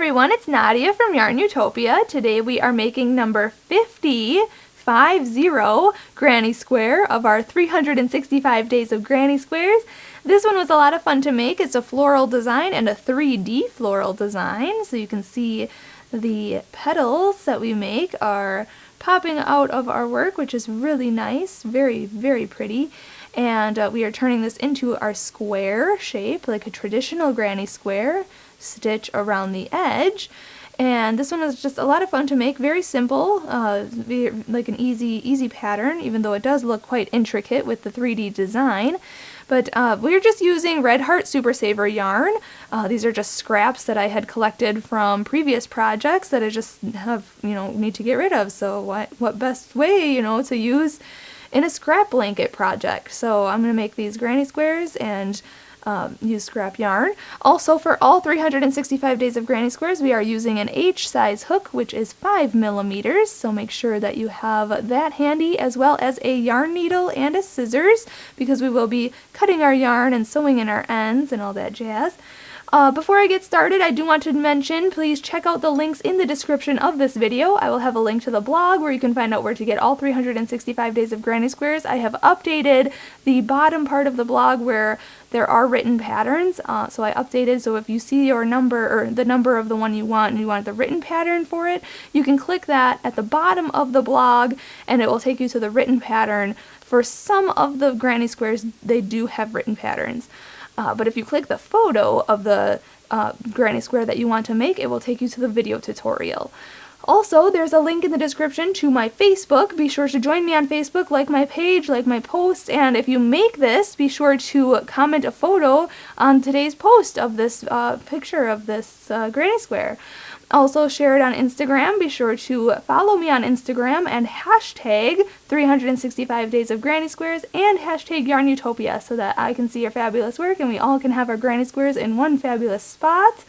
everyone, it's Nadia from YARNutopia. Today we are making number 50 granny square of our 365 days of granny squares. This one was a lot of fun to make. It's a floral design and a 3D floral design. So you can see the petals that we make are popping out of our work, which is really nice, very, very pretty. And we are turning this into our square shape, like a traditional granny square, stitch around the edge. And this one is just a lot of fun to make, very simple, like an easy pattern, even though it does look quite intricate with the 3D design. But we're just using Red Heart Super Saver yarn. These are just scraps that I had collected from previous projects that I just have, need to get rid of. So what best way, to use in a scrap blanket project. So I'm going to make these granny squares and use scrap yarn. Also, for all 365 days of granny squares, we are using an H size hook, which is 5 millimeters. So make sure that you have that handy, as well as a yarn needle and a scissors, because we will be cutting our yarn and sewing in our ends and all that jazz. Before I get started, I do want to mention, please check out the links in the description of this video. I will have a link to the blog where you can find out where to get all 365 days of granny squares. I have updated the bottom part of the blog where there are written patterns, so I updated, so if you see your number, or the number of the one you want, and you want the written pattern for it, you can click that at the bottom of the blog, and it will take you to the written pattern. For some of the granny squares, they do have written patterns. But if you click the photo of the granny square that you want to make, it will take you to the video tutorial. Also, there's a link in the description to my Facebook. Be sure to join me on Facebook, like my page, like my posts, and if you make this, be sure to comment a photo on today's post of this picture of this granny square. Also, share it on Instagram. Be sure to follow me on Instagram and hashtag 365 days of granny squares and hashtag YARNutopia so that I can see your fabulous work and we all can have our granny squares in one fabulous spot.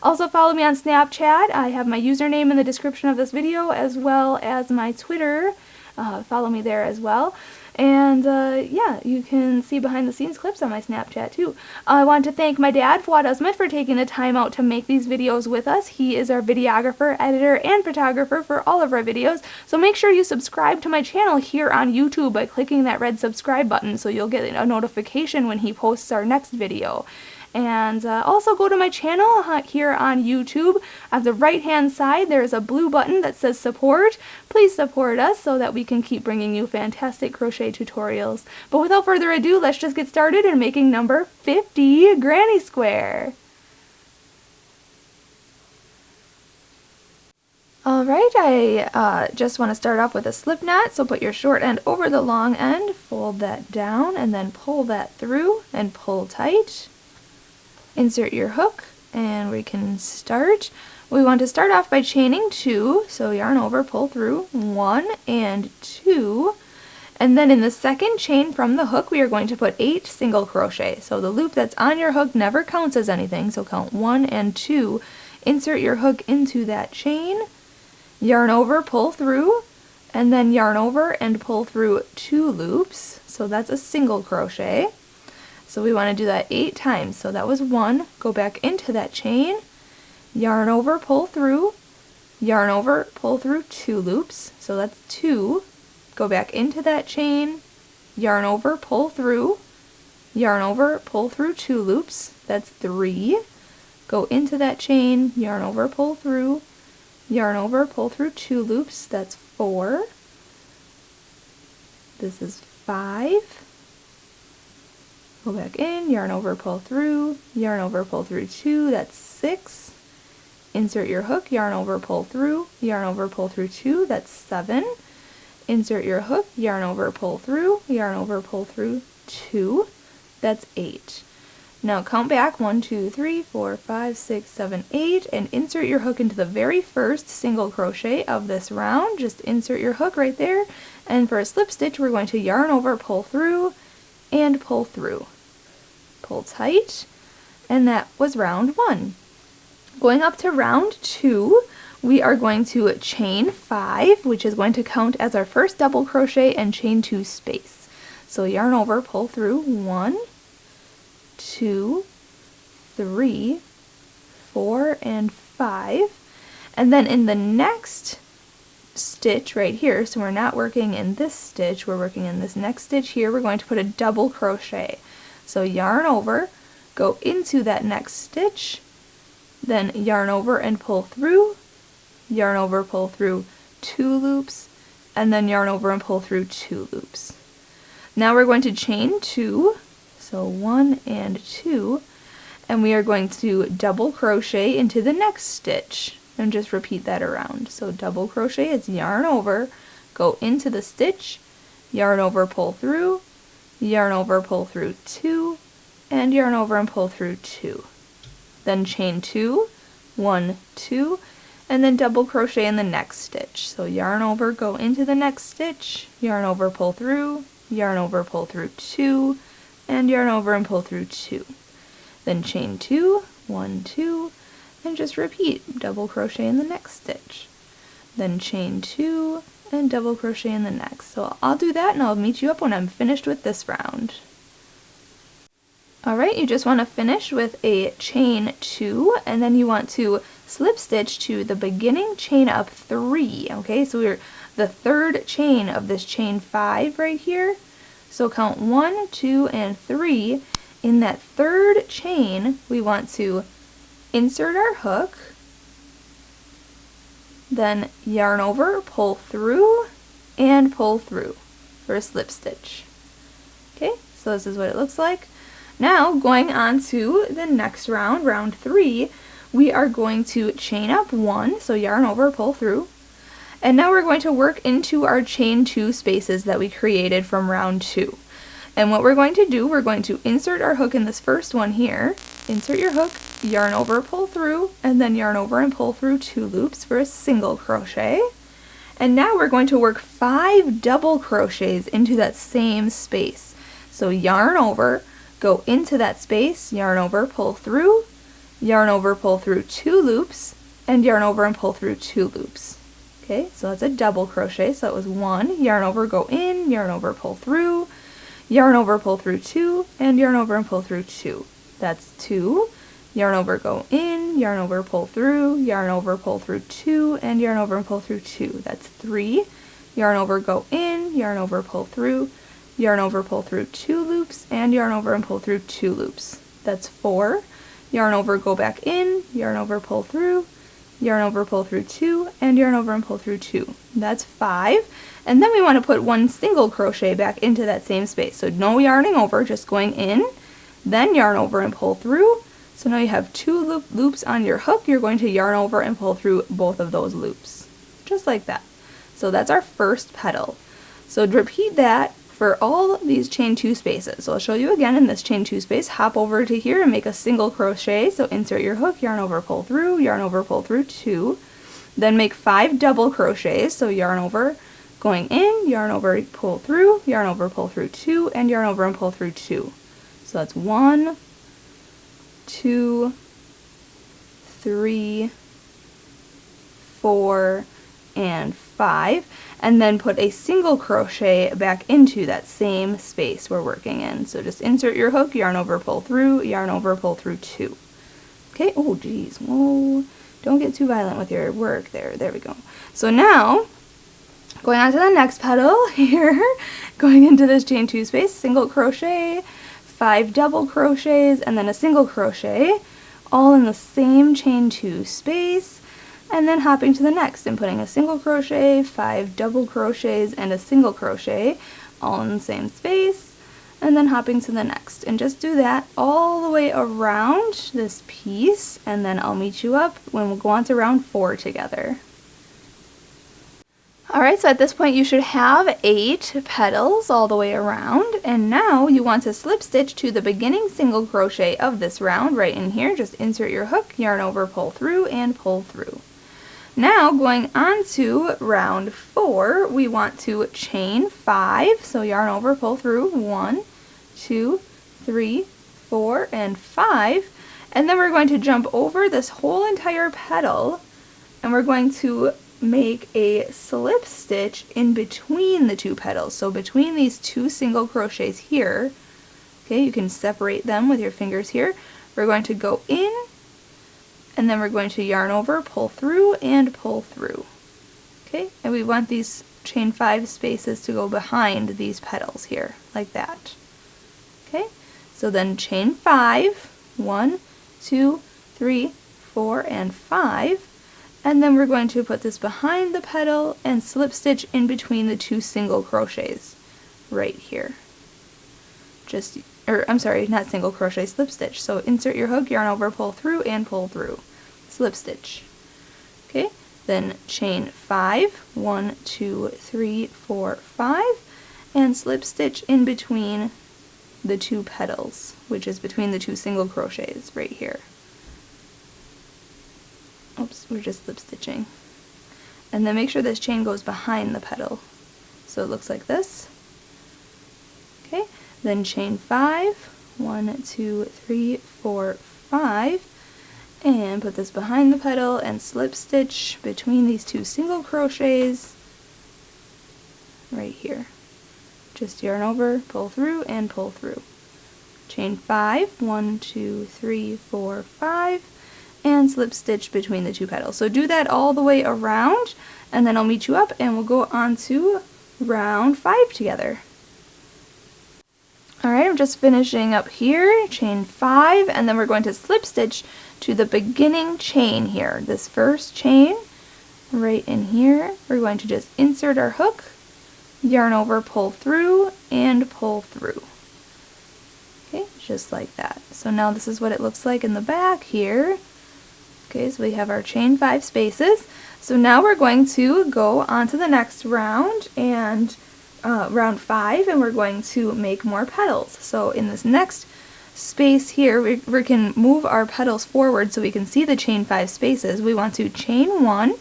Also, follow me on Snapchat. I have my username in the description of this video, as well as my Twitter. Follow me there as well. And yeah, you can see behind the scenes clips on my Snapchat too. I want to thank my dad, Fuad, Azmat, for taking the time out to make these videos with us. He is our videographer, editor, and photographer for all of our videos. So make sure you subscribe to my channel here on YouTube by clicking that red subscribe button so you'll get a notification when he posts our next video. And also go to my channel here on YouTube. At the right hand side there is a blue button that says support. Please support us so that we can keep bringing you fantastic crochet tutorials. But without further ado, let's just get started in making number 50 granny square. Alright, I just want to start off with a slip knot, so put your short end over the long end, fold that down, and then pull that through and pull tight. Insert your hook and we can start. We want to start off by chaining 2, so yarn over, pull through 1 and 2, and then in the second chain from the hook we are going to put 8 single crochet. So the loop that's on your hook never counts as anything, so count 1 and 2. Insert your hook into that chain, yarn over, pull through, and then yarn over and pull through 2 loops, so that's a single crochet. So we want to do that 8 times. So that was 1, go back into that chain, yarn over, pull through, yarn over, pull through 2 loops, so that's 2, go back into that chain, yarn over, pull through, yarn over, pull through 2 loops, that's 3, go into that chain, yarn over, pull through, yarn over, pull through 2 loops, that's 4, this is 5, go back in, yarn over, pull through, yarn over, pull through 2, that's 6, insert your hook, yarn over, pull through, yarn over, pull through 2, that's 7, insert your hook, yarn over, pull through, yarn over, pull through 2, that's 8. Now count back 1, 2, 3, 4, 5, 6, 7, 8, and insert your hook into the very first single crochet of this round. Just insert your hook right there, and for a slip stitch we're going to yarn over, pull through, and pull through. Pull tight, and that was round 1. Going up to round 2, we are going to chain 5, which is going to count as our first double crochet, and chain 2 space. So yarn over, pull through 1, 2, 3, 4, and 5. And then in the next stitch right here, so we're not working in this stitch, we're working in this next stitch here, we're going to put a double crochet. So yarn over, go into that next stitch, then yarn over and pull through, yarn over, pull through 2 loops, and then yarn over and pull through 2 loops. Now we're going to chain 2, so 1 and 2, and we are going to double crochet into the next stitch, and just repeat that around. So double crochet is yarn over, go into the stitch, yarn over, pull through, yarn over, pull through 2, and yarn over and pull through 2. Then chain 2, 1, 2, and then double crochet in the next stitch. So yarn over, go into the next stitch, yarn over, pull through, yarn over, pull through 2, and yarn over and pull through 2. Then chain 2, 1, 2, and just repeat, double crochet in the next stitch. Then chain 2 and double crochet in the next. So I'll do that and I'll meet you up when I'm finished with this round. Alright, you just want to finish with a chain 2, and then you want to slip stitch to the beginning chain up 3. Okay, so we're the third chain of this chain 5 right here. So count 1, 2, and 3. In that third chain, we want to insert our hook, then yarn over, pull through, and pull through for a slip stitch. Okay, so this is what it looks like. Now, going on to the next round, round 3, we are going to chain up 1, so yarn over, pull through, and now we're going to work into our chain 2 spaces that we created from round 2. And what we're going to do, we're going to insert our hook in this first one here, insert your hook, yarn over, pull through, and then yarn over and pull through 2 loops for a single crochet. And now we're going to work 5 double crochets into that same space. So yarn over, go into that space, yarn over, pull through, yarn over, pull through 2 loops, and yarn over and pull through 2 loops. Okay, so that's a double crochet, so it was 1, yarn over, go in, yarn over, pull through, yarn over, pull through 2, and yarn over and pull through 2. That's 2, yarn over, go in, yarn over, pull through, yarn over, pull through 2, and yarn over and pull through 2. That's 3, yarn over, go in, yarn over, pull through, yarn over, pull through 2 loops, and yarn over and pull through 2 loops. That's 4, yarn over, go back in, yarn over, pull through, yarn over, pull through 2, and yarn over and pull through 2. That's 5. And then we want to put 1 single crochet back into that same space. So no yarning over, just going in, then yarn over and pull through. So now you have 2 loops on your hook. You're going to yarn over and pull through both of those loops. Just like that. So that's our first petal. So repeat that for all these chain 2 spaces. So I'll show you again in this chain 2 space. Hop over to here and make a single crochet. So insert your hook, yarn over, pull through, yarn over, pull through 2. Then make 5 double crochets. So yarn over, going in, yarn over, pull through, yarn over, pull through 2, and yarn over and pull through 2. So that's 1, 2, 3, 4, and 5. And then put a single crochet back into that same space we're working in. So just insert your hook, yarn over, pull through, yarn over, pull through 2. Okay, oh geez, whoa, don't get too violent with your work there. There we go. So now, going on to the next petal here, going into this chain 2 space, single crochet, 5 double crochets, and then a single crochet, all in the same chain 2 space, and then hopping to the next and putting a single crochet, 5 double crochets, and a single crochet, all in the same space, and then hopping to the next. And just do that all the way around this piece, and then I'll meet you up when we'll go on to round 4 together. Alright, so at this point you should have 8 petals all the way around, and now you want to slip stitch to the beginning single crochet of this round right in here. Just insert your hook, yarn over, pull through, and pull through. Now going on to round 4, we want to chain 5, so yarn over, pull through, 1, 2, 3, 4, and 5, and then we're going to jump over this whole entire petal, and we're going to make a slip stitch in between the 2 petals. So between these 2 single crochets here, okay, you can separate them with your fingers here. We're going to go in, and then we're going to yarn over, pull through, and pull through. Okay, and we want these chain 5 spaces to go behind these petals here, like that. Okay, so then chain 5, 1, 2, 3, 4, and 5, and then we're going to put this behind the petal and slip stitch in between the 2 single crochets right here. I'm sorry, not single crochet, slip stitch. So insert your hook, yarn over, pull through, and pull through. Slip stitch. Okay, then chain 5, 1, 2, 3, 4, 5, and slip stitch in between the 2 petals, which is between the 2 single crochets right here. Oops, we're just slip stitching. And then make sure this chain goes behind the petal. So it looks like this. Okay, then chain 5, 1, 2, 3, 4, 5, and put this behind the petal and slip stitch between these 2 single crochets right here. Just yarn over, pull through, and pull through. Chain 5, 1, 2, 3, 4, 5, and slip stitch between the 2 petals. So do that all the way around, and then I'll meet you up and we'll go on to round 5 together. Alright, I'm just finishing up here, chain 5, and then we're going to slip stitch to the beginning chain here. This first chain right in here, we're going to just insert our hook, yarn over, pull through, and pull through. Okay, just like that. So now this is what it looks like in the back here. Okay, so we have our chain 5 spaces. So now we're going to go on to the next round, and round 5, and we're going to make more petals. So in this next space here, we can move our petals forward so we can see the chain 5 spaces. We want to chain 1,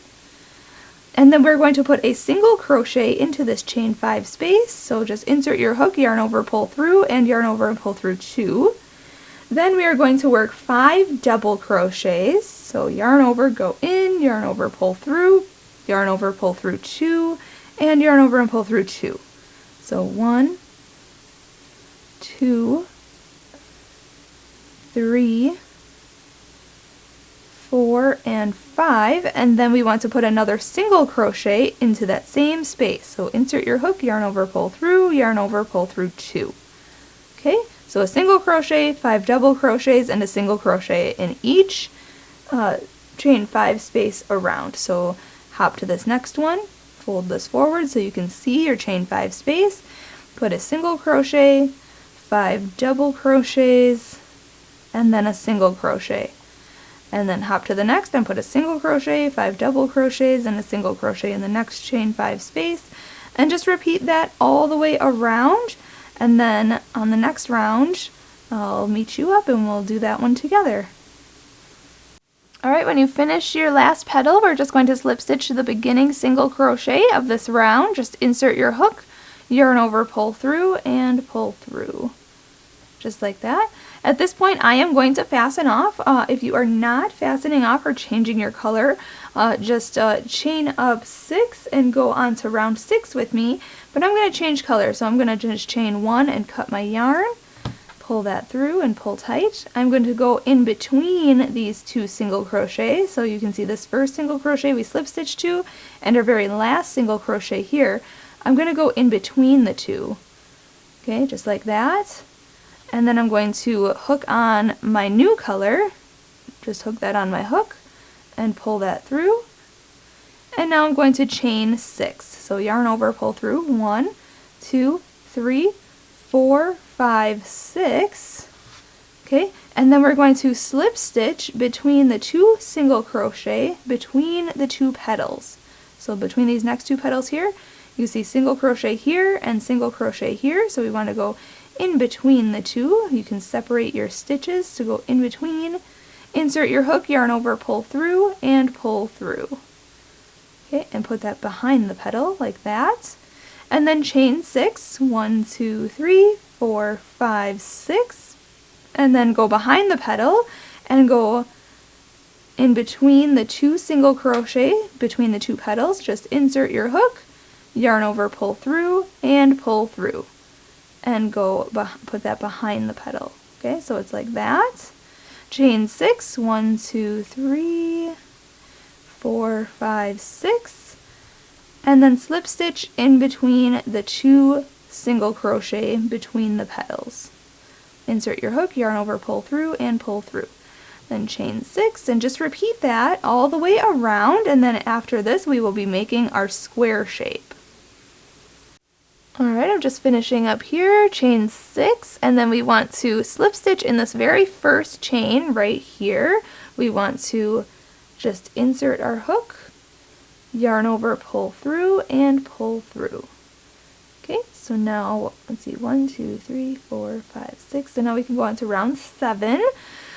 and then we're going to put a single crochet into this chain 5 space. So just insert your hook, yarn over, pull through, and yarn over and pull through 2. Then we are going to work 5 double crochets. So yarn over, go in, yarn over, pull through, yarn over, pull through 2, and yarn over and pull through 2. So 1, 2, 3, 4, and 5, and then we want to put another single crochet into that same space. So insert your hook, yarn over, pull through, yarn over, pull through 2. Okay, so a single crochet, 5 double crochets, and a single crochet in each chain 5 space around. So hop to this next one, fold this forward so you can see your chain 5 space, put a single crochet, 5 double crochets, and then a single crochet. And then hop to the next and put a single crochet, 5 double crochets, and a single crochet in the next chain 5 space. And just repeat that all the way around, and then on the next round I'll meet you up and we'll do that one together. Alright, when you finish your last petal, we're just going to slip stitch to the beginning single crochet of this round. Just insert your hook, yarn over, pull through, and pull through. Just like that. At this point, I am going to fasten off. If you are not fastening off or changing your color, just chain up 6 and go on to round 6 with me. But I'm going to change color, so I'm going to just chain 1 and cut my yarn. Pull that through and pull tight. I'm going to go in between these 2 single crochets, so you can see this first single crochet we slip stitch to, and our very last single crochet here. I'm going to go in between the 2. Okay, just like that. And then I'm going to hook on my new color. Just hook that on my hook and pull that through. And now I'm going to chain 6. So yarn over, pull through 1, 2, 3, 4, 5, 6. Okay, and then we're going to slip stitch between the 2 single crochet between the 2 petals. So between these next 2 petals here, you see single crochet here and single crochet here. So we want to go in between the 2. You can separate your stitches to go in between. Insert your hook, yarn over, pull through, and pull through. Okay, and put that behind the petal like that. And then chain 6, 1, 2, 3, 4, 5, 6, and then go behind the petal and go in between the 2 single crochet between the 2 petals. Just insert your hook, yarn over, pull through, and pull through, and go put that behind the petal. Okay, so it's like that. chain 6, 1, 2, 3, 4, 5, 6, and then slip stitch in between the 2 single crochet between the petals. Insert your hook, yarn over, pull through, and pull through. Then chain 6, and just repeat that all the way around, and then after this we will be making our square shape. Alright, I'm just finishing up here, chain 6, and then we want to slip stitch in this very first chain right here. We want to just insert our hook, yarn over, pull through, and pull through. Okay, so now, let's see, 1, 2, 3, 4, 5, 6, so now we can go on to round 7.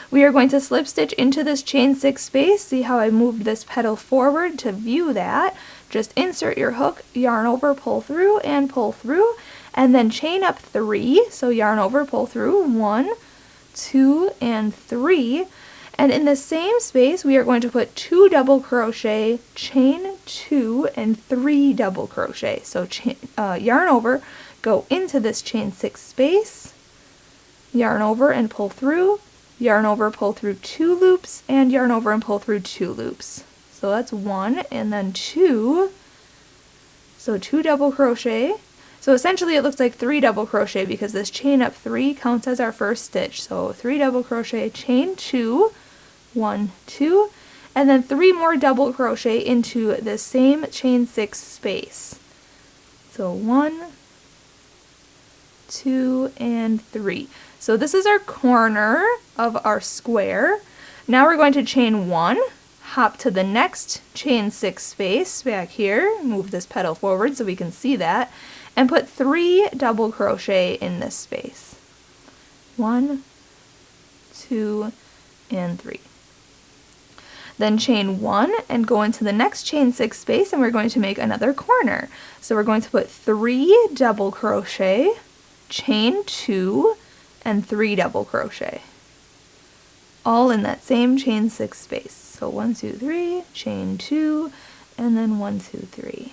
We are going to slip stitch into this chain 6 space. See how I moved this petal forward to view that. Just insert your hook, yarn over, pull through, and then chain up 3. So yarn over, pull through, 1, 2, and 3. And in the same space, we are going to put 2 double crochet, chain 2, and 3 double crochet. So yarn over, go into this chain 6 space, yarn over and pull through, yarn over, pull through 2 loops, and yarn over and pull through 2 loops. So that's 1, and then 2, so 2 double crochet. So essentially it looks like 3 double crochet because this chain up 3 counts as our first stitch. So 3 double crochet, chain 2, 1, 2, and then 3 more double crochet into the same chain 6 space. So 1, 2, and 3. So this is our corner of our square. Now we're going to chain 1, hop to the next chain 6 space back here, move this petal forward so we can see that, and put 3 double crochet in this space. 1, 2, and 3. Then chain 1 and go into the next chain 6 space, and we're going to make another corner. So we're going to put 3 double crochet, chain 2, and 3 double crochet, all in that same chain 6 space. So 1, 2, 3, chain 2, and then 1, 2, 3.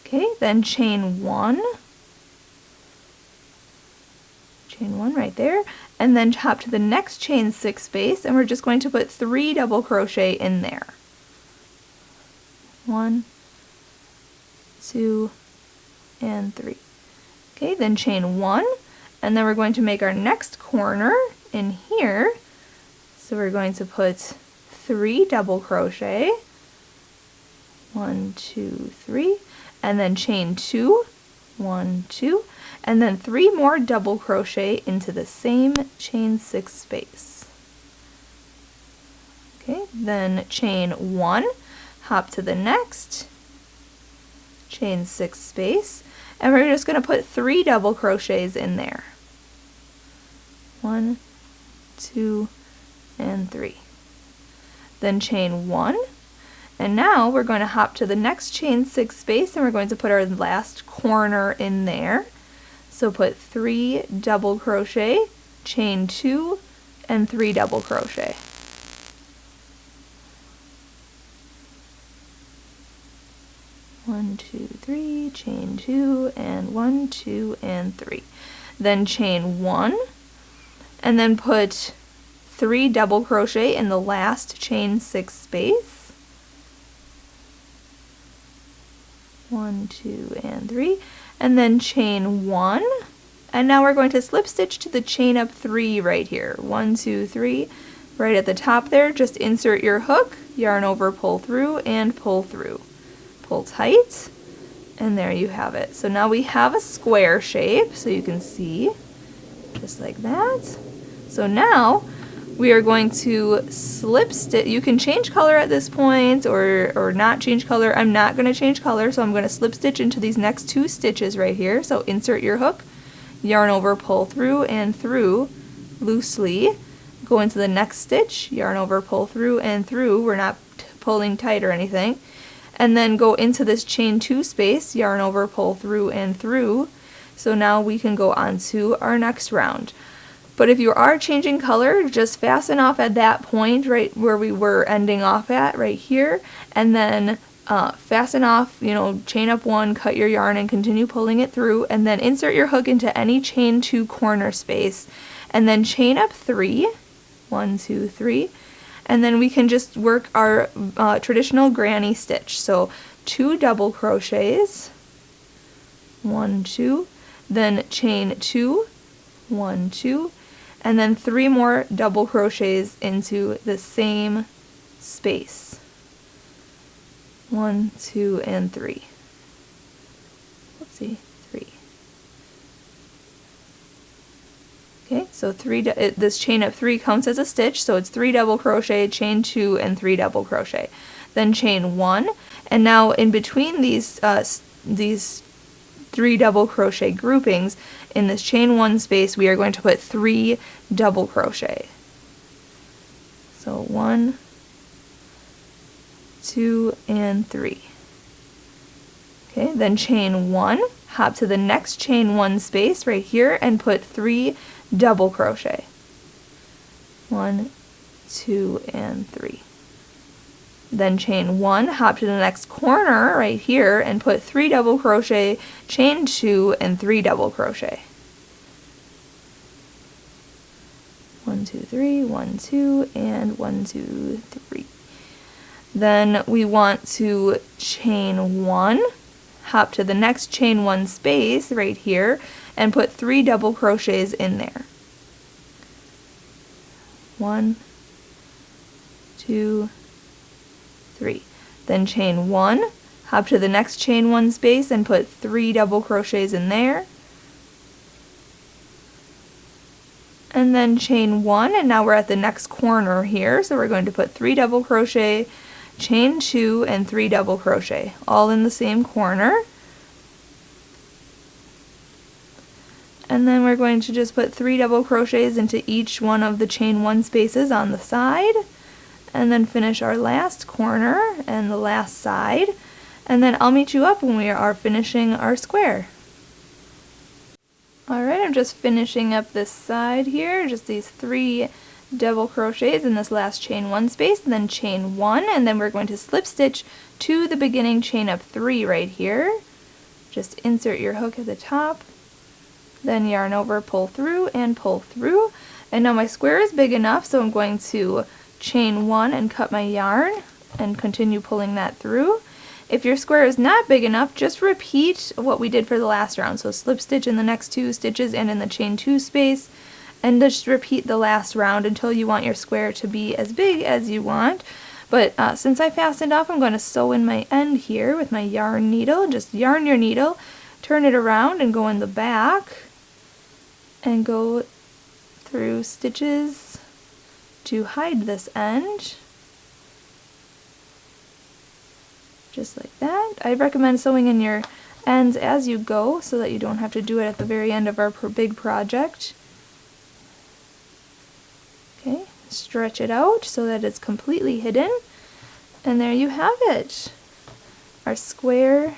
Okay, then chain 1 right there, and then hop to the next chain 6 space, and we're just going to put 3 double crochet in there. 1, 2, and 3. Okay, then chain 1, and then we're going to make our next corner in here. So we're going to put 3 double crochet, 1, 2, 3, and then chain 2, 1, 2, and then 3 more double crochet into the same chain 6 space. Okay, then chain 1, hop to the next chain 6 space, and we're just going to put 3 double crochets in there. 1, 2, and 3. Then chain 1, and now we're going to hop to the next chain 6 space, and we're going to put our last corner in there. So put 3 double crochet, chain 2, and 3 double crochet. One, 2, 3, chain 2, and 1, 2, and 3. Then chain 1, and then put 3 double crochet in the last chain 6 space. 1, 2, and 3, and then chain 1, and now we're going to slip stitch to the chain up 3 right here. 1, 2, 3, right at the top there. Just insert your hook, yarn over, pull through, and pull through. Pull tight, and there you have it. So now we have a square shape, so you can see, just like that. So now we are going to slip stitch. You can change color at this point or not change color. I'm not going to change color, so I'm going to slip stitch into these next 2 stitches right here. So insert your hook, yarn over, pull through, and through loosely. Go into the next stitch, yarn over, pull through, and through. We're not pulling tight or anything. And then go into this chain 2 space, yarn over, pull through, and through. So now we can go on to our next round. But if you are changing color, just fasten off at that point right where we were ending off at, right here, and then fasten off, chain up 1, cut your yarn, and continue pulling it through, and then insert your hook into any chain 2 corner space, and then chain up 3. 1, 2, 3. And then we can just work our traditional granny stitch. So 2 double crochets, 1, 2, then chain 2, 1, 2, and then 3 more double crochets into the same space. 1, 2, and 3. Oopsie, 3. Okay, so this chain up 3 counts as a stitch, so it's 3 double crochet, chain 2, and 3 double crochet. Then chain 1, and now in between these 3 double crochet groupings, in this chain 1 space, we are going to put 3 double crochet. So 1, 2, and 3. Okay, then chain 1, hop to the next chain 1 space right here and put 3 double crochet. 1, 2, and 3. Then chain 1, hop to the next corner right here and put 3 double crochet, chain 2, and 3 double crochet. 1, 2, 3, 1, 2, and 1, 2, 3. Then we want to chain 1, hop to the next chain 1 space right here, and put 3 double crochets in there. 1, 2, 3. Then chain 1, hop to the next chain 1 space and put 3 double crochets in there. And then chain 1, and now we're at the next corner here, so we're going to put 3 double crochet, chain 2, and 3 double crochet, all in the same corner. And then we're going to just put 3 double crochets into each one of the chain 1 spaces on the side, and then finish our last corner and the last side, and then I'll meet you up when we are finishing our square. Alright, I'm just finishing up this side here, just these 3 double crochets in this last chain 1 space, and then chain 1, and then we're going to slip stitch to the beginning chain up 3 right here. Just insert your hook at the top, then yarn over, pull through, and pull through. And now my square is big enough, so I'm going to chain 1 and cut my yarn and continue pulling that through. If your square is not big enough, just repeat what we did for the last round. So slip stitch in the next 2 stitches and in the chain 2 space, and just repeat the last round until you want your square to be as big as you want. But since I fastened off, I'm going to sew in my end here with my yarn needle. Just yarn your needle, turn it around, and go in the back and go through stitches to hide this end. Just like that. I recommend sewing in your ends as you go so that you don't have to do it at the very end of our big project. Okay, stretch it out so that it's completely hidden, and there you have it. Our square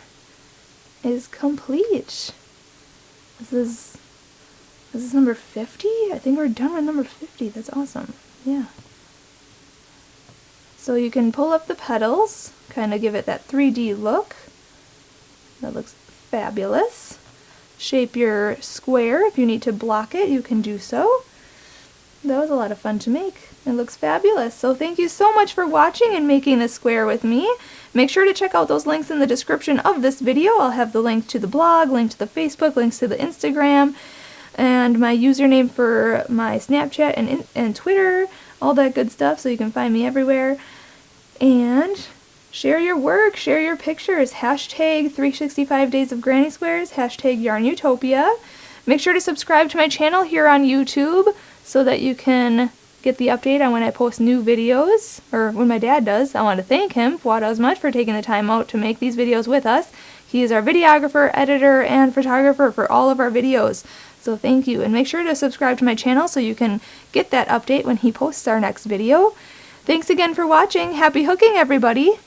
is complete. This is number 50? I think we're done with number 50. That's awesome. Yeah. So you can pull up the petals, kind of give it that 3D look. That looks fabulous. Shape your square. If you need to block it, you can do so. That was a lot of fun to make. It looks fabulous. So thank you so much for watching and making this square with me. Make sure to check out those links in the description of this video. I'll have the link to the blog, link to the Facebook, links to the Instagram, and my username for my Snapchat and Twitter, all that good stuff, so you can find me everywhere. And share your work, share your pictures, hashtag 365 days of granny squares, hashtag YARNutopia. Make sure to subscribe to my channel here on YouTube so that you can get the update on when I post new videos, or when my dad does. I want to thank him, Fuad, Azmat, for taking the time out to make these videos with us. He is our videographer, editor, and photographer for all of our videos. So thank you, and make sure to subscribe to my channel so you can get that update when he posts our next video. Thanks again for watching. Happy hooking, everybody!